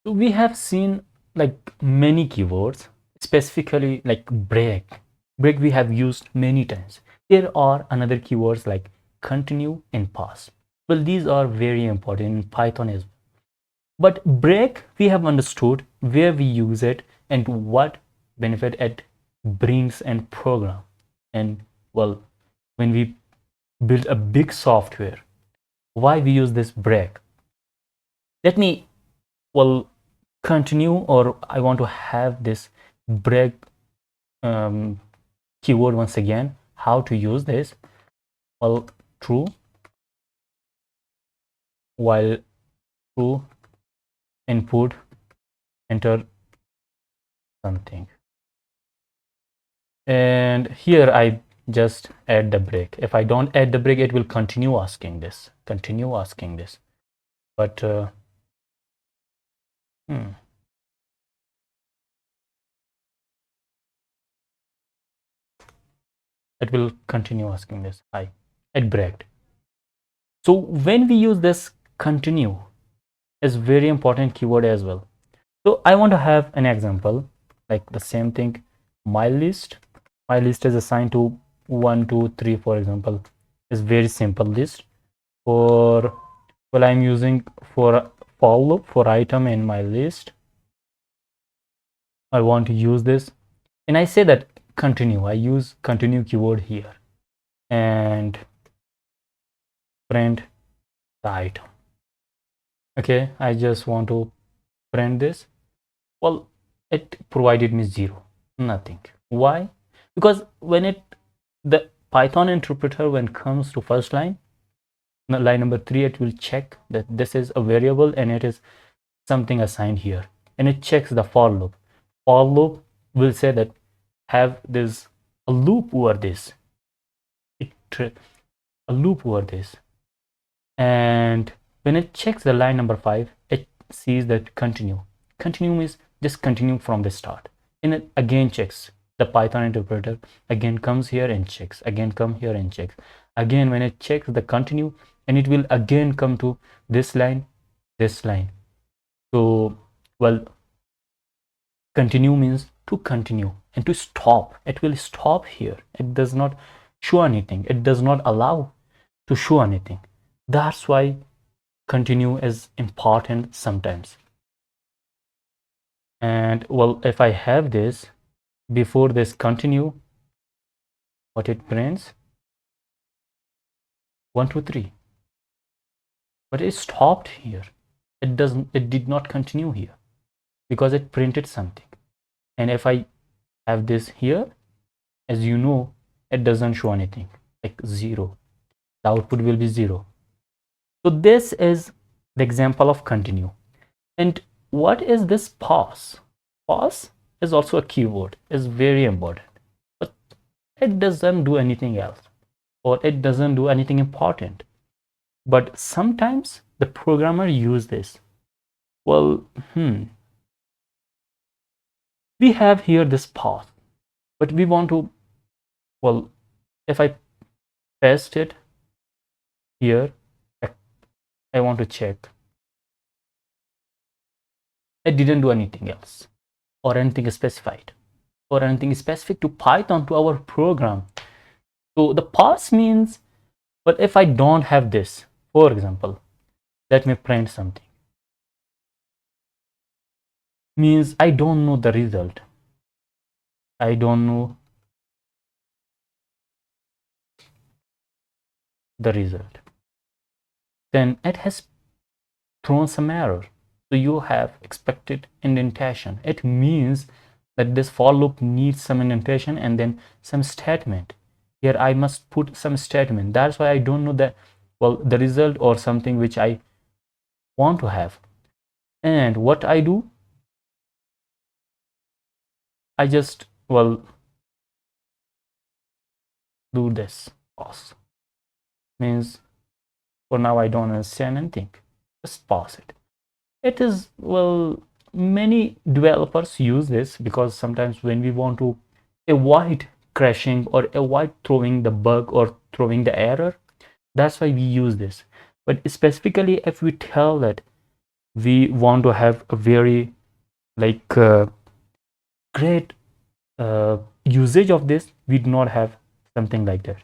We have seen like many keywords, specifically like break. Break we have used many times. There are another keywords like continue and pause. Well, these are very important in Python as well. But break, we have understood where we use it and what benefit it brings and program. And well, when we build a big software, why we use this break? Let me well continue, or I want to have this break um, keyword once again. How to use this? Well, true, while true, input, enter something. And here I just add the break. If I don't add the break, it will continue asking this, but it will continue asking this. It breaked. So when we use this continue is very important keyword as well. So I want to have an example like the same thing. My list is assigned to 1 2 3, for example. Is very simple list. For well, I'm using for loop for item in my list. I want to use this, and I say that continue. I use continue keyword here and print the item. Okay, I just want to print this. Well, it provided me 0, nothing. Why? Because when the Python interpreter, when it comes to first line number 3, it will check that this is a variable and it is something assigned here, and it checks the for loop. For loop will say that have this a loop over this, a loop over this, and when it checks the line number 5, it sees that continue means just continue from the start, and it again checks. The Python interpreter again comes here and checks, again come here and checks again. When it checks the continue, and it will again come to this line. So well, continue means to continue, and to stop, it will stop here. It does not show anything, it does not allow to show anything. That's why continue is important sometimes. And well, if I have this before this continue, what it prints 1 2 3, but it stopped here. It did not continue here because it printed something. And if I have this here, as you know, it doesn't show anything, like 0. The output will be 0. So this is the example of continue. And what is this pause? Pause is also a keyword, is very important, but it doesn't do anything else, or it doesn't do anything important. But sometimes the programmer use this. Well, we have here this pause, but we want to, well, if I paste it here, I want to check. It didn't do anything else, or anything specified, or anything specific to Python, to our program. So the pause means, but if I don't have this, for example, let me print something, means I don't know the result. I don't know the result. Then it has thrown some error. So you have expected indentation. It means that this for loop needs some indentation and then some statement. Here I must put some statement. That's why I don't know that, well, the result or something which I want to have. And what I do, I just, well, do this pause. Means for now I don't understand anything. Just pause it. It is, well, many developers use this because sometimes when we want to avoid crashing or avoid throwing the bug or throwing the error, that's why we use this. But specifically if we tell that we want to have a very like great usage of this, we do not have something like that.